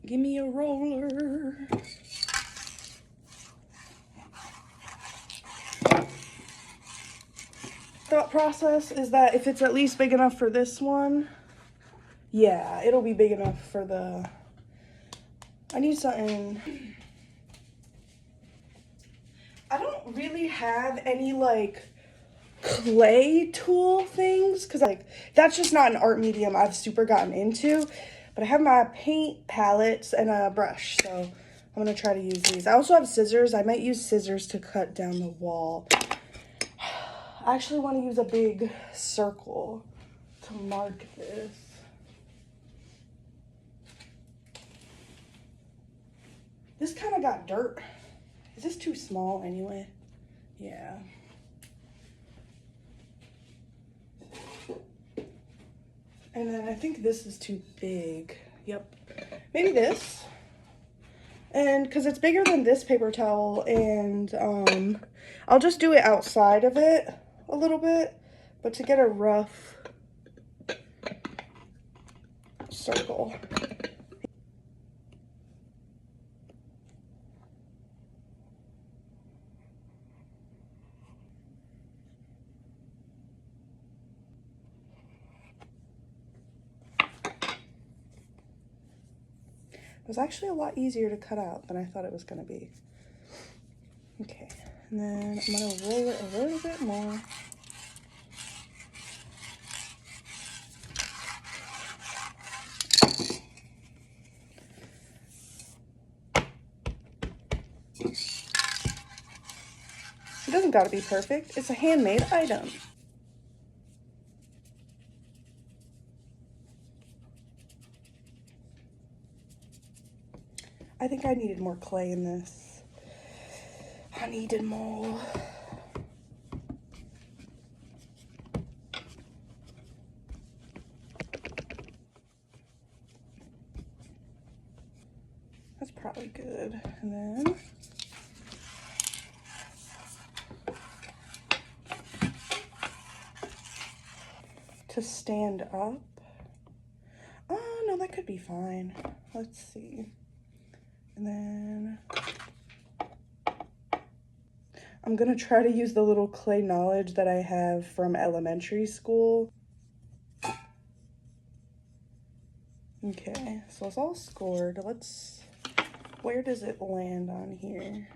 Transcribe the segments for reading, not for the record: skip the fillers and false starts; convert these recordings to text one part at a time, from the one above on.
Give me a roller. Thought process is that if it's at least big enough for this one, yeah, it'll be big enough for the, I need something. I don't really have any like clay tool things because like that's just not an art medium I've super gotten into, but I have my paint palettes and a brush, so I'm gonna try to use these. I also have scissors. I might use scissors to cut down the wall. I actually want to use a big circle to mark this. This kind of got dirt. Is this too small anyway? Yeah. And then I think this is too big. Yep. Maybe this. And because it's bigger than this paper towel, and I'll just do it outside of it a little bit, but to get a rough circle. It was actually a lot easier to cut out than I thought it was going to be. Okay, and then I'm going to roll it a little bit more. It doesn't got to be perfect. It's a handmade item. I think I needed more clay in this. I needed more. That's probably good. And then to stand up. Oh, no, that could be fine. Let's see. And then I'm gonna try to use the little clay knowledge that I have from elementary school. Okay, so it's all scored. Let's, where does it land on here?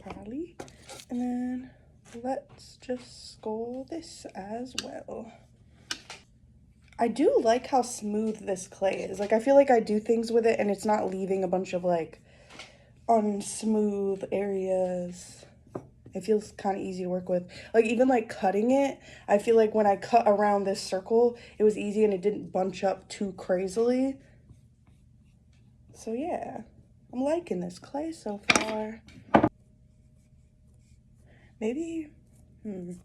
Probably. And then let's just score this as well. I do like how smooth this clay is. Like, I feel like I do things with it and it's not leaving a bunch of like unsmooth areas. It feels kind of easy to work with. Like, even like cutting it, I feel like when I cut around this circle, it was easy and it didn't bunch up too crazily. So yeah, I'm liking this clay so far. Maybe, let's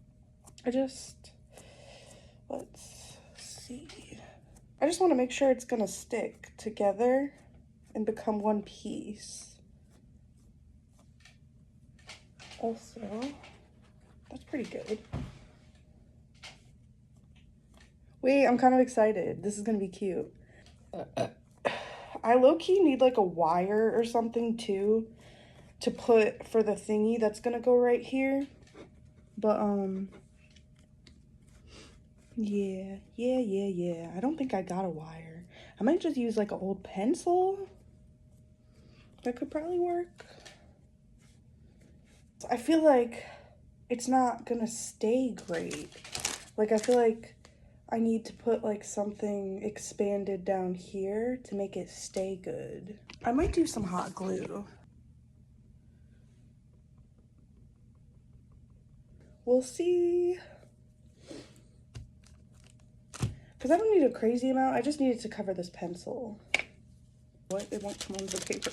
see. I just want to make sure it's gonna stick together and become one piece. Also, that's pretty good. Wait, I'm kind of excited. This is gonna be cute. I low-key need like a wire or something too to put for the thingy that's gonna go right here. But yeah. I don't think I got a wire. I might just use like an old pencil. That could probably work. I feel like it's not gonna stay great. Like, I feel like I need to put like something expanded down here to make it stay good. I might do some hot glue. We'll see. Because I don't need a crazy amount. I just need it to cover this pencil. What? It won't come on the paper.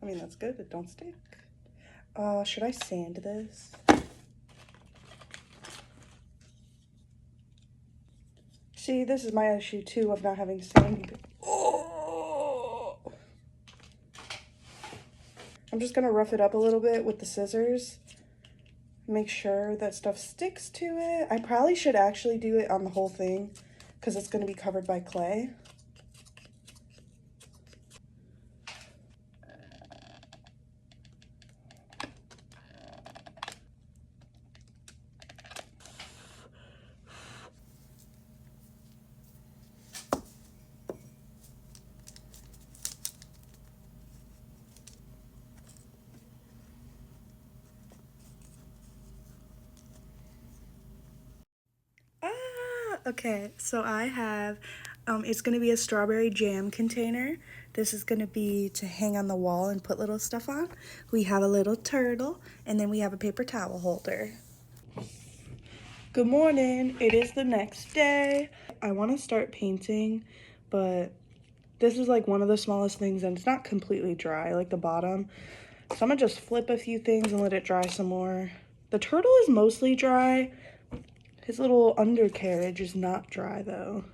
I mean, that's good. It don't stick. Should I sand this? See, this is my issue too of not having sanding. Oh! I'm just gonna rough it up a little bit with the scissors. Make sure that stuff sticks to it. I probably should actually do it on the whole thing because it's gonna be covered by clay. Okay, so I have, it's gonna be a strawberry jam container. This is gonna be to hang on the wall and put little stuff on. We have a little turtle, and then we have a paper towel holder. Good morning, it is the next day. I wanna start painting, but this is like one of the smallest things and it's not completely dry, like the bottom. So I'm gonna just flip a few things and let it dry some more. The turtle is mostly dry. His little undercarriage is not dry though.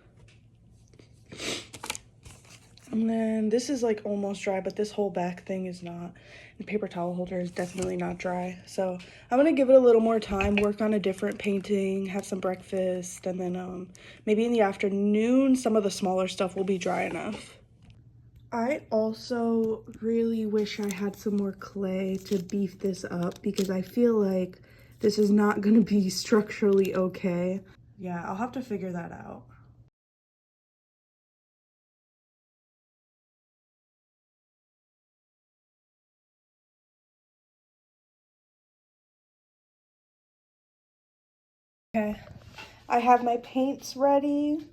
And then this is like almost dry, but this whole back thing is not. The paper towel holder is definitely not dry. So I'm gonna give it a little more time, work on a different painting, have some breakfast, and then maybe in the afternoon, some of the smaller stuff will be dry enough. I also really wish I had some more clay to beef this up because I feel like this is not gonna be structurally okay. Yeah, I'll have to figure that out. Okay, I have my paints ready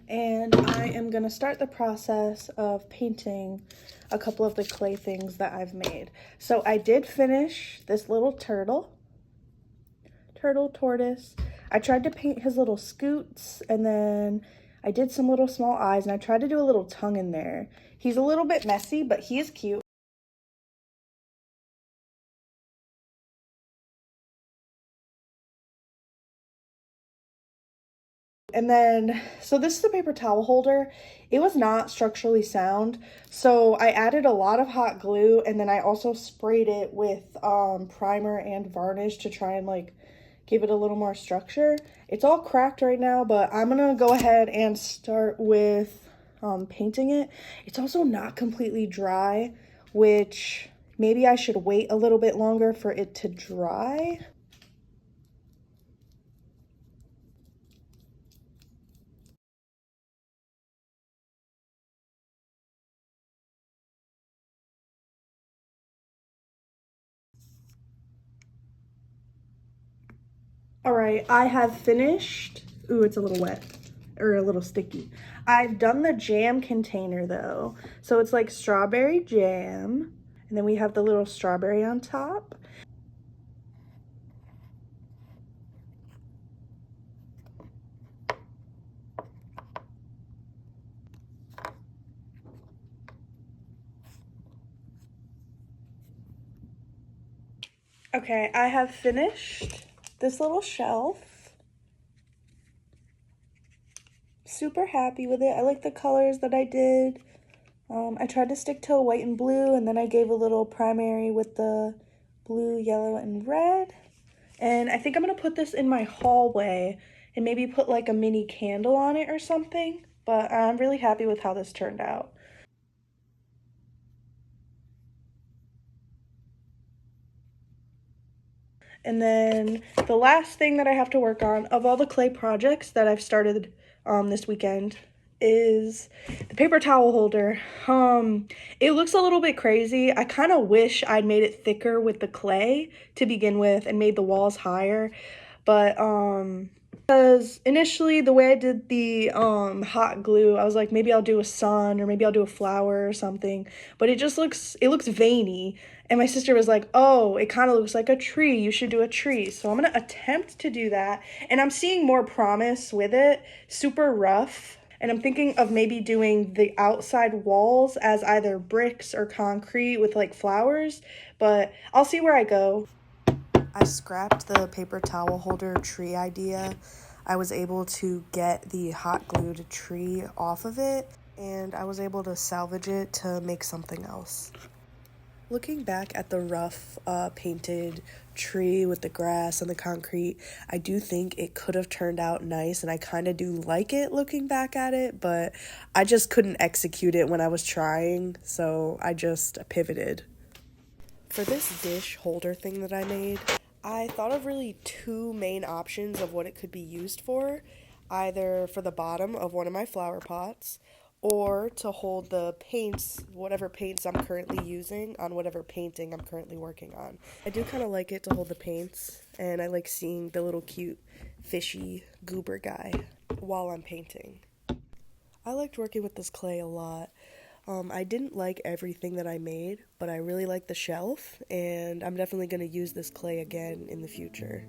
and I am gonna start the process of painting a couple of the clay things that I've made. So I did finish this little turtle, tortoise. I tried to paint his little scoots and then I did some little small eyes and I tried to do a little tongue in there. He's a little bit messy, but he is cute. And then, so this is the paper towel holder. It was not structurally sound. So I added a lot of hot glue and then I also sprayed it with primer and varnish to try and like give it a little more structure. It's all cracked right now, but I'm gonna go ahead and start with painting it. It's also not completely dry, which maybe I should wait a little bit longer for it to dry. All right, I have finished. Ooh, it's a little wet or a little sticky. I've done the jam container though. So it's like strawberry jam, and then we have the little strawberry on top. Okay, I have finished this little shelf. Super happy with it. I like the colors that I did. I tried to stick to a white and blue, and then I gave a little primary with the blue, yellow, and red. And I think I'm gonna put this in my hallway and maybe put like a mini candle on it or something. But I'm really happy with how this turned out. And then the last thing that I have to work on of all the clay projects that I've started this weekend is the paper towel holder. It looks a little bit crazy. I kind of wish I'd made it thicker with the clay to begin with and made the walls higher. But because initially the way I did the hot glue, I was like maybe I'll do a sun or maybe I'll do a flower or something, but it looks veiny. And my sister was like, "Oh, it kind of looks like a tree. You should do a tree." So I'm going to attempt to do that. And I'm seeing more promise with it. Super rough. And I'm thinking of maybe doing the outside walls as either bricks or concrete with like flowers, but I'll see where I go. I scrapped the paper towel holder tree idea. I was able to get the hot glued tree off of it, and I was able to salvage it to make something else. Looking back at the rough painted tree with the grass and the concrete, I do think it could have turned out nice, and I kind of do like it looking back at it, but I just couldn't execute it when I was trying, so I just pivoted. For this dish holder thing that I made, I thought of really two main options of what it could be used for, either for the bottom of one of my flower pots or to hold the paints, whatever paints I'm currently using on whatever painting I'm currently working on. I do kind of like it to hold the paints, and I like seeing the little cute fishy goober guy while I'm painting. I liked working with this clay a lot. I didn't like everything that I made, but I really like the shelf, and I'm definitely going to use this clay again in the future.